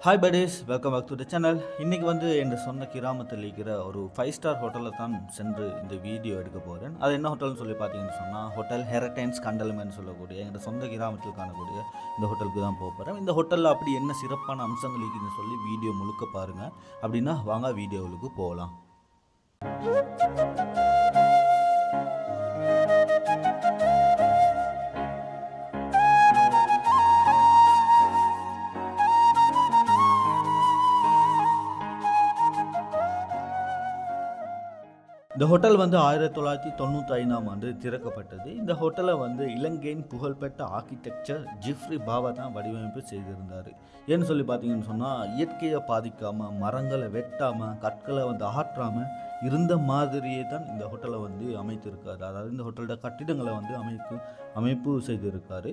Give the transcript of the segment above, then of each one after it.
Hi buddies, welcome back to the channel. இன்றைக்கி என் சொந்த கிராமத்தில் இருக்கிற ஒரு 5 ஸ்டார் ஹோட்டலில் தான் சென்று இந்த வீடியோ எடுக்க போகிறேன். அது என்ன ஹோட்டல்னு சொல்லி பார்த்தீங்கன்னு சொன்னால் ஹோட்டல் ஹெரிட்டேஜ் கண்டல்மென்னு சொல்லக்கூடிய எங்கள் சொந்த கிராமத்தில் காணக்கூடிய இந்த ஹோட்டலுக்கு தான் போக போகிறேன். இந்த ஹோட்டலில் அப்படி என்ன சிறப்பான அம்சங்கள் இருக்குதுன்னு சொல்லி வீடியோ முழுக்க பாருங்கள். அப்படின்னா வாங்க வீடியோவுக்கு போகலாம். இந்த ஹோட்டல் 1995ஆம் ஆண்டு திறக்கப்பட்டது. இந்த ஹோட்டலை இலங்கையின் புகழ்பெற்ற ஆர்கிடெக்சர் ஜிஃப்ரி பாவா தான் வடிவமைப்பு செய்திருந்தார். ஏன்னு சொல்லி பார்த்தீங்கன்னு சொன்னால் இயற்கையை பாதிக்காமல், மரங்களை வெட்டாமல், கற்களை ஆற்றாமல் இருந்த மாதிரியே தான் இந்த ஹோட்டலை அமைத்திருக்காரு. அதாவது இந்த ஹோட்டலோட கட்டிடங்களை அமைப்பு செய்திருக்காரு.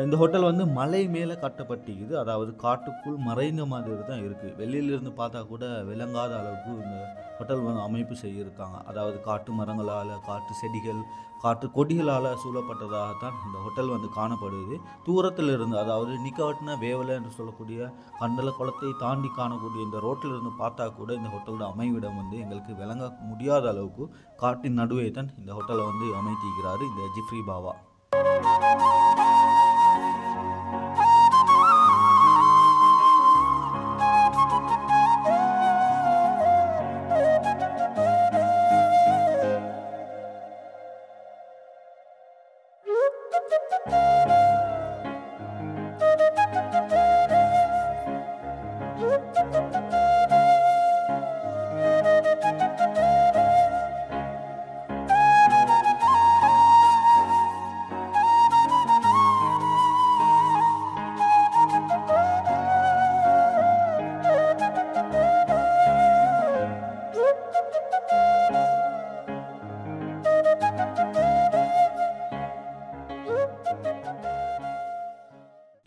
இந்த ஹோட்டல் மலை மேலே கட்டப்பட்டிருக்குது. அதாவது காட்டுக்குள் மறைந்த மாதிரி தான் இருக்குது. வெளியிலிருந்து பார்த்தா கூட விளங்காத அளவுக்கு இந்த ஹோட்டல் அமைப்பு செய்திருக்காங்க. அதாவது காட்டு மரங்களால், காட்டு செடிகள், காட்டு கொடிகளால் சூழப்பட்டதாகத்தான் இந்த ஹோட்டல் காணப்படுது. தூரத்தில் இருந்து, அதாவது நிக்கவட்டின வேவலை என்று சொல்லக்கூடிய கண்டல குளத்தை தாண்டி காணக்கூடிய இந்த ரோட்டில் இருந்து பார்த்தா கூட இந்த ஹோட்டலோட அமைவிடம் எங்களுக்கு விளங்க முடியாத அளவுக்கு காட்டின் நடுவே தான் இந்த ஹோட்டலை அமைத்திருக்கிறாரு இந்த ஜிஃப்ரி பாவா.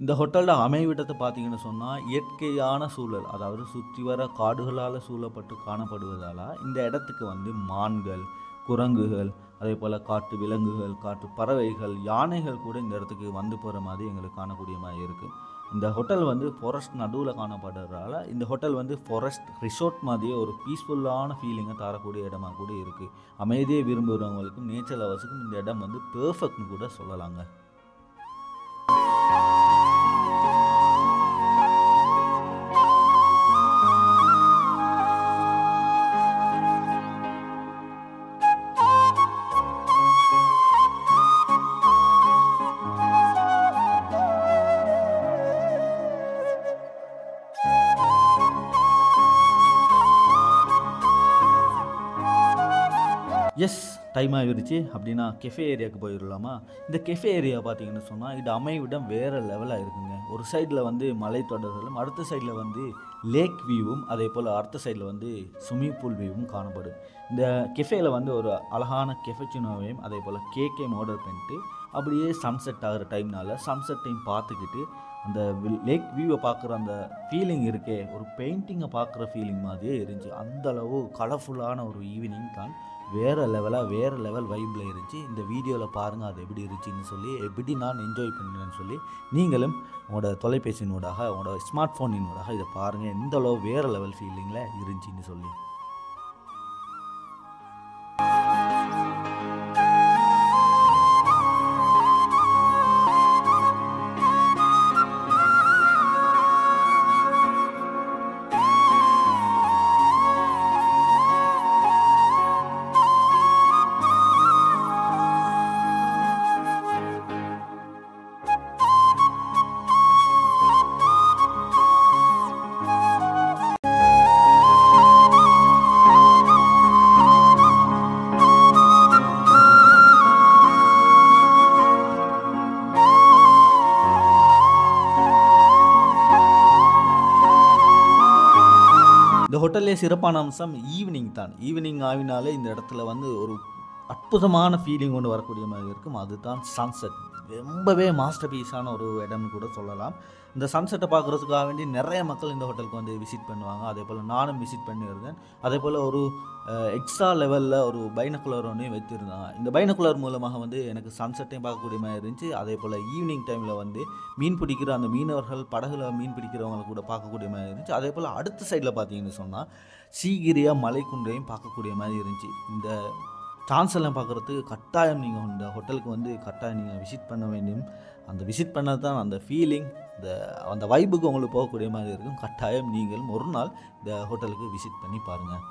இந்த ஹோட்டலோட அமைவிடத்தை பார்த்தீங்கன்னு சொன்னால் இயற்கையான சூழல், அதாவது சுற்றி வர காடுகளால் சூழப்பட்டு காணப்படுவதால் இந்த இடத்துக்கு மான்கள், குரங்குகள், அதே போல் காட்டு விலங்குகள், காட்டு பறவைகள், யானைகள் கூட இந்த இடத்துக்கு போகிற மாதிரி எங்களுக்கு காணக்கூடிய மாதிரி இருக்குது. இந்த ஹோட்டல் ஃபாரஸ்ட் நடுவில் காணப்படுறதால இந்த ஹோட்டல் ஃபாரஸ்ட் ரிசோர்ட் மாதிரியே ஒரு பீஸ்ஃபுல்லான ஃபீலிங்கை தரக்கூடிய இடமா கூட இருக்குது. அமைதியை விரும்புகிறவங்களுக்கும் நேச்சர் லவர்ஸுக்கும் இந்த இடம் பெர்ஃபெக்ட்னு கூட சொல்லலாங்க. எஸ், டைம் ஆகிடுச்சு. அப்படின்னா கெஃபே ஏரியாவுக்கு போயிடலாமா? இந்த கெஃபே ஏரியா பார்த்தீங்கன்னு சொன்னால் இது அமைவிடம் வேறு லெவலாக இருக்குங்க. ஒரு சைடில் மலைத்தொடர்களும், அடுத்த சைடில் லேக் வியூவும், அதே போல் அடுத்த சைடில் ஸ்விம்மிங் பூல் வியூவும் காணப்படும். இந்த கெஃபேயில் ஒரு அழகான கெஃபச்சினோவையும் அதே போல் கேக்கையும் ஆர்டர் பண்ணிட்டு அப்படியே சன்செட் ஆகிற டைம்னால சன்செட் டைம் பார்த்துக்கிட்டு அந்த லேக் வியூவை பார்க்குற அந்த ஃபீலிங் இருக்கே, ஒரு பெயிண்டிங்கை பார்க்குற ஃபீலிங் மாதிரியே இருந்துச்சு. அந்தளவு கலர்ஃபுல்லான ஒரு ஈவினிங் தான். வேறு லெவல் வைப்பில் இருந்துச்சு. இந்த வீடியோவில் பாருங்கள் அது எப்படி இருந்துச்சுன்னு சொல்லி, எப்படி நான் என்ஜாய் பண்ணுறேன்னு சொல்லி நீங்களும் உங்களோட தொலைபேசியினூடாக, உங்களோட ஸ்மார்ட் ஃபோனினூடாக இதை பாருங்கள் எந்த அளவு வேறு லெவல் ஃபீலிங்கில் இருந்துச்சின்னு சொல்லி. இந்த ஹோட்டல்லே சிறப்பான அம்சம் ஈவினிங் தான். ஈவினிங் ஆகினாலே இந்த இடத்துல ஒரு அற்புதமான ஃபீலிங் கொண்டு வரக்கூடிய மாதிரி இருக்கும். அதுதான் சன்செட். ரொம்பவே மாஸ்டர் பீஸான ஒரு இடம்னு கூட சொல்லலாம். இந்த சன்செட்டை பார்க்குறதுக்காக வேண்டி நிறைய மக்கள் இந்த ஹோட்டலுக்கு வந்து விசிட் பண்ணுவாங்க. அதேபோல் நானும் விசிட் பண்ணியிருந்தேன். அதேபோல் ஒரு எக்ஸ்ட்ரா லெவலில் ஒரு பைனக்குலர் ஒன்றையும் வச்சுருந்தாங்க. இந்த பைனக்குலர் மூலமாக வந்து எனக்கு சன்செட்டையும் பார்க்கக்கூடிய மாதிரி இருந்துச்சு. அதேபோல் ஈவினிங் டைமில் வந்து மீன் பிடிக்கிற அந்த மீனவர்கள் படகுல மீன் பிடிக்கிறவங்களை கூட பார்க்கக்கூடிய மாதிரி இருந்துச்சு. அதேபோல் அடுத்த சைடில் பார்த்தீங்கன்னு சொன்னால் சீகிரியா மலைக்குன்றையும் பார்க்கக்கூடிய மாதிரி இருந்துச்சு. இந்த சான்ஸ் எல்லாம் பார்க்குறதுக்கு கட்டாயம் நீங்கள் இந்த ஹோட்டலுக்கு வந்து கட்டாயம் நீங்கள் விசிட் பண்ண வேண்டும். அந்த விசிட் பண்ணது தான் அந்த ஃபீலிங், அந்த வைபுக்கு உங்களுக்கு போகக்கூடிய மாதிரி இருக்கும். கட்டாயம் நீங்கள் ஒரு நாள் இந்த ஹோட்டலுக்கு விசிட் பண்ணி பாருங்கள்.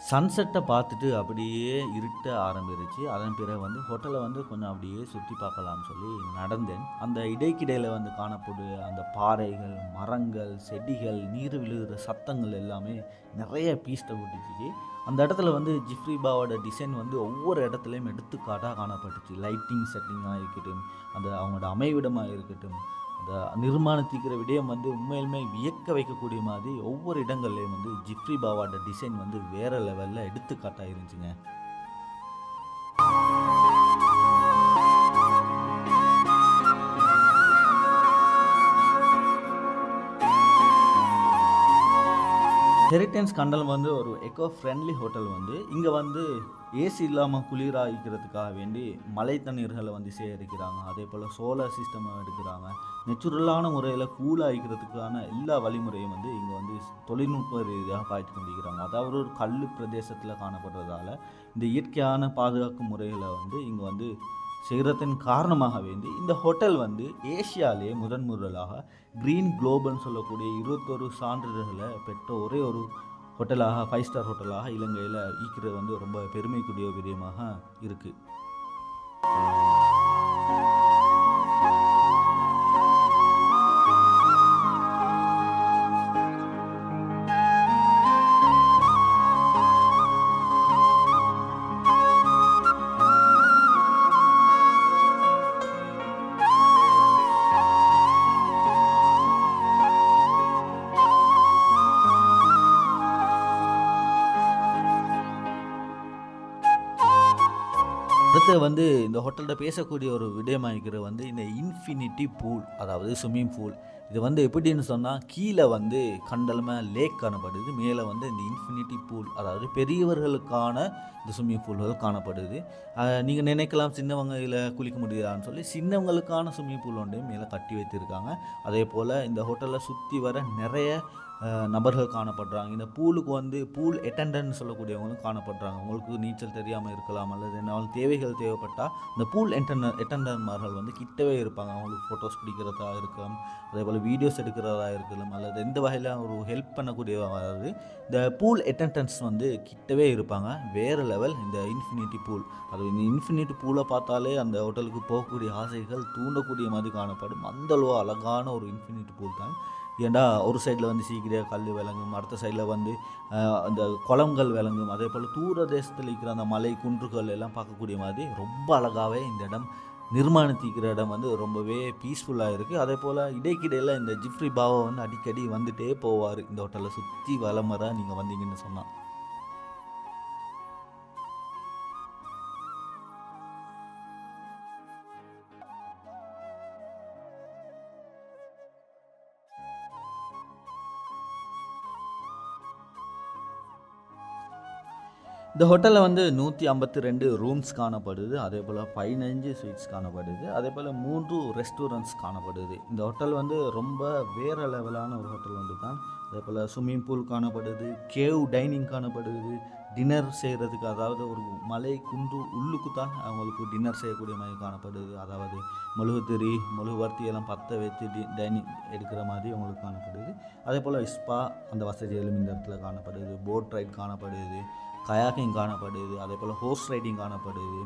சன்செட்டை பார்த்துட்டு அப்படியே இருட்ட ஆரம்பிருச்சு. அதன் பிறகு வந்து ஹோட்டலை வந்து கொஞ்சம் அப்படியே சுற்றி பார்க்கலாம்னு சொல்லி நடந்தேன். அந்த இடைக்கிடையில் வந்து காணக்கூடிய அந்த பாறைகள், மரங்கள், செடிகள், நீர் விழுகிற சத்தங்கள் எல்லாமே நிறைய பீஸ்ட்டை கூட்டிச்சு. அந்த இடத்துல வந்து ஜிஃப்ரி பாவோட டிசைன் வந்து ஒவ்வொரு இடத்துலையும் எடுத்துக்காட்டாக காணப்பட்டுச்சு. லைட்டிங் செட்டிங்காக இருக்கட்டும், அந்த அவங்களோட அமைவிடமாக இருக்கட்டும், அந்த நிர்மாணத்திக்கிற விடயம் வந்து உண்மையிலுமே வியக்க வைக்கக்கூடிய மாதிரி ஒவ்வொரு இடங்கள்லையும் வந்து ஜிஃப்ரி பாவோட டிசைன் வந்து வேறு லெவலில் எடுத்துக்காட்டாக இருந்துச்சுங்க. ஹெரிட்டேஜ் கண்டல் வந்து ஒரு எக்கோ ஃப்ரெண்ட்லி ஹோட்டல் வந்து இங்கே வந்து ஏசி இல்லாமல் குளிராகிக்கிறதுக்காக வேண்டி மழை தண்ணீர்களை வந்து சேகரிக்கிறாங்க. அதே போல் சோலார் சிஸ்டம் எடுக்கிறாங்க. நேச்சுரலான முறையில் கூலாகிக்கிறதுக்கான எல்லா வழிமுறையும் வந்து இங்கே வந்து தொழில்நுட்ப ரீதியாக பாய்ச்சி கொண்டிருக்கிறாங்க. அதாவது ஒரு கல் பிரதேசத்தில் காணப்படுறதால இந்த இயற்கையான பாதுகாக்கும் முறைகளை வந்து இங்கே வந்து செய்கிறதன் காரணமாக வேண்டி இந்த ஹோட்டல் வந்து ஏசியாவிலே முதலாக க்ரீன் குளோபல்னு சொல்லக்கூடிய 21 சான்றிதழ்களை பெற்ற ஒரே ஒரு ஹோட்டலாக 5 ஸ்டார் ஹோட்டலாக இலங்கையில் ஈக்கிறது வந்து ரொம்ப பெருமைக்குரிய விடயமாக இருக்குது. அடுத்து வந்து இந்த ஹோட்டலில் பேசக்கூடிய ஒரு விடயமாகிக்கிற வந்து இந்த இன்ஃபினிட்டி பூல், அதாவது ஸ்விம்மிங் பூல். இது வந்து எப்படின்னு சொன்னால் கீழே வந்து கண்டலமாக லேக் காணப்படுது, மேலே வந்து இந்த இன்ஃபினிட்டி பூல், அதாவது பெரியவர்களுக்கான இந்த ஸ்விம்மிங் பூல்கள் காணப்படுது. நீங்கள் நினைக்கலாம் சின்னவங்க இதில் குளிக்க முடியாதான்னு சொல்லி, சின்னவங்களுக்கான ஸ்விம்மிங் பூல் ஒன்றையும் மேலே கட்டி வைத்திருக்காங்க. அதே போல் இந்த ஹோட்டலில் சுற்றி வர நிறைய நபர்கள் காணப்படுறாங்க. இந்த பூலுக்கு வந்து பூல் அட்டெண்டன்ட் சொல்லக்கூடியவங்களும் காணப்படுறாங்க. உங்களுக்கு நீச்சல் தெரியாமல் இருக்கலாம், அல்லது என்ன தேவைகள் தேவைப்பட்டால் இந்த பூல் அட்டெண்டன்ட்மார்கள் வந்து கிட்டவே இருப்பாங்க. அவங்களுக்கு ஃபோட்டோஸ் பிடிக்கிறதா இருக்கலாம், அதே போல் வீடியோஸ் எடுக்கிறதா இருக்கலாம், அல்லது எந்த வகையில் ஒரு ஹெல்ப் பண்ணக்கூடியவாறு இந்த பூல் அட்டெண்டன்ஸ் வந்து கிட்டவே இருப்பாங்க. வேறு லெவல் இந்த இன்ஃபினிட்டி பூல். அது இந்த இன்ஃபினிட்டி பூலை பார்த்தாலே அந்த ஹோட்டலுக்கு போகக்கூடிய ஆசைகள் தூண்டக்கூடிய மாதிரி காணப்படும். அந்தளவு அழகான ஒரு இன்ஃபினிட்டி பூல் தான். ஏன்டா ஒரு சைடில் வந்து சீக்கிரம் கல் விளங்கும், அடுத்த சைடில் வந்து அந்த குளங்கள் விளங்கும், அதே போல் தூர தேசத்தில் இருக்கிற அந்த மலை குன்றுகள் எல்லாம் பார்க்கக்கூடிய மாதிரி ரொம்ப அழகாகவே இந்த இடம் நிர்மாணித்திக்கிற இடம் வந்து ரொம்பவே பீஸ்ஃபுல்லாக இருக்குது. அதே போல் இடைக்கிடையில் இந்த ஜிஃப்ரி பாவா வந்து அடிக்கடி வந்துகிட்டே போவார் இந்த ஹோட்டலை சுற்றி வலம் வர நீங்கள் வந்தீங்கன்னு சொன்னால். இந்த ஹோட்டலில் வந்து 152 ரூம்ஸ் காணப்படுது. அதே போல் 15 ஸ்வீட்ஸ் காணப்படுது. அதே போல் 3 ரெஸ்டாரண்ட்ஸ் காணப்படுது. இந்த ஹோட்டல் வந்து ரொம்ப வேறு லெவலான ஒரு ஹோட்டல் வந்து தான். அதே போல் ஸ்விம்மிங் பூல் காணப்படுது, கேவ் டைனிங் காணப்படுது, டின்னர் செய்கிறதுக்கு, அதாவது ஒரு மலை குன்று உள்ளுக்கு தான் அவங்களுக்கு டின்னர் செய்யக்கூடிய மாதிரி காணப்படுது. அதாவது மெழுகுத்திரி மெழுகுவர்த்தி எல்லாம் பற்ற வச்சு டைனிங் எடுக்கிற மாதிரி அவங்களுக்கு காணப்படுது. அதே போல் ஸ்பா அந்த வசதிகளும் இந்த இடத்துல காணப்படுது. போட் ரைட் காணப்படுது, கயாக்கிங் காணப்படுது, அதே போல் ஹோர்ஸ் ரைடிங் காணப்படுது.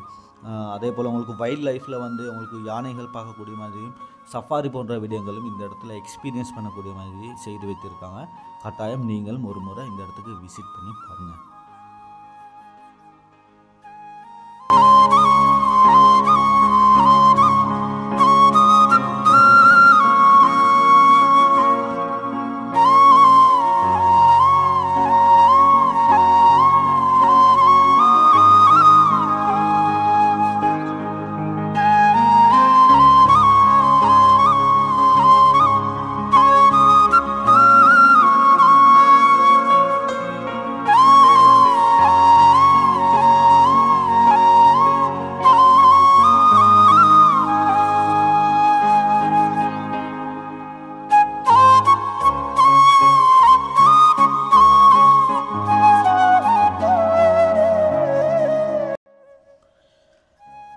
அதே போல் உங்களுக்கு வைல்ட் லைஃப்பில் வந்து உங்களுக்கு யானைகள் பார்க்கக்கூடிய மாதிரியும் சஃபாரி போன்ற விடயங்களும் இந்த இடத்துல எக்ஸ்பீரியன்ஸ் பண்ணக்கூடிய மாதிரி செய்து வைத்திருக்காங்க. கட்டாயம் நீங்களும் ஒரு முறை இந்த இடத்துக்கு விசிட் பண்ணி பாருங்கள்.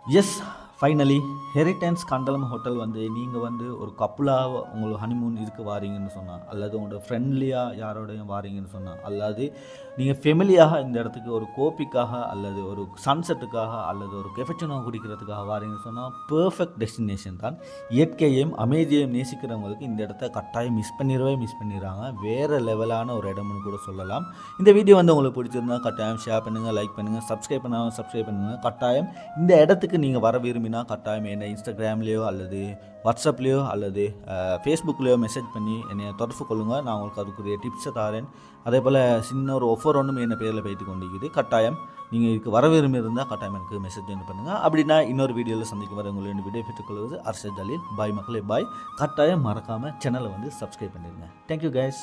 எஸ் ஃபைனலி ஹெரிட்டன்ஸ் கண்டலம் ஹோட்டல் வந்து நீங்கள் வந்து ஒரு கப்புளாக உங்களுக்கு ஹனிமூன் இதுக்கு வாரீங்கன்னு சொன்னால், அல்லது உங்களோட ஃப்ரெண்ட்லியாக யாரோடையும் வாரீங்கன்னு சொன்னால், அல்லது நீங்கள் ஃபெமிலியாக இந்த இடத்துக்கு ஒரு கோப்பிக்காக அல்லது ஒரு சன்செட்டுக்காக அல்லது ஒரு கெஃபச்சினோ குடிக்கிறதுக்காக வாரீங்கன்னு சொன்னால் பெர்ஃபெக்ட் டெஸ்டினேஷன் தான். இயற்கையையும் அமைதியையும் நேசிக்கிறவங்களுக்கு இந்த இடத்த கட்டாயம் மிஸ் பண்ணிடுறாங்க. வேறு லெவலான ஒரு இடம்னு கூட சொல்லலாம். இந்த வீடியோ வந்து உங்களுக்கு பிடிச்சிருந்தா கட்டாயம் ஷேர் பண்ணுங்கள், லைக் பண்ணுங்கள், சப்ஸ்கிரைப் பண்ணுங்கள். கட்டாயம் இந்த இடத்துக்கு நீங்கள் வர விரும்பினா கட்டாயம் என்னை இன்ஸ்டாகிராம்லேயோ அல்லது வாட்ஸ்அப்லேயோ அல்லது ஃபேஸ்புக்லேயோ மெசேஜ் பண்ணி என்னை தொடர்பு கொள்ளுங்கள். நான் உங்களுக்கு அதுக்குரிய டிப்ஸை தரேன். அதே போல் சின்ன ஒரு ஆஃபர் ஒன்றும் என்ன பேரில் போய்த்து கொண்டிருக்குது. கட்டாயம் நீங்கள் இதுக்கு வர விரும்பி இருந்தால் கட்டாயம் எனக்கு மெசேஜ் பண்ணுங்கள். அப்படின்னா இன்னொரு வீடியோவில் சந்திக்க வர உங்களை வீடியோ பெற்றுக்கொள்வது அர்ஷத் ஜலீல். பாய் மக்களே, பாய். கட்டாயம் மறக்காமல் சேனலை வந்து சப்ஸ்கிரைப் பண்ணிடுங்க. Thank you guys.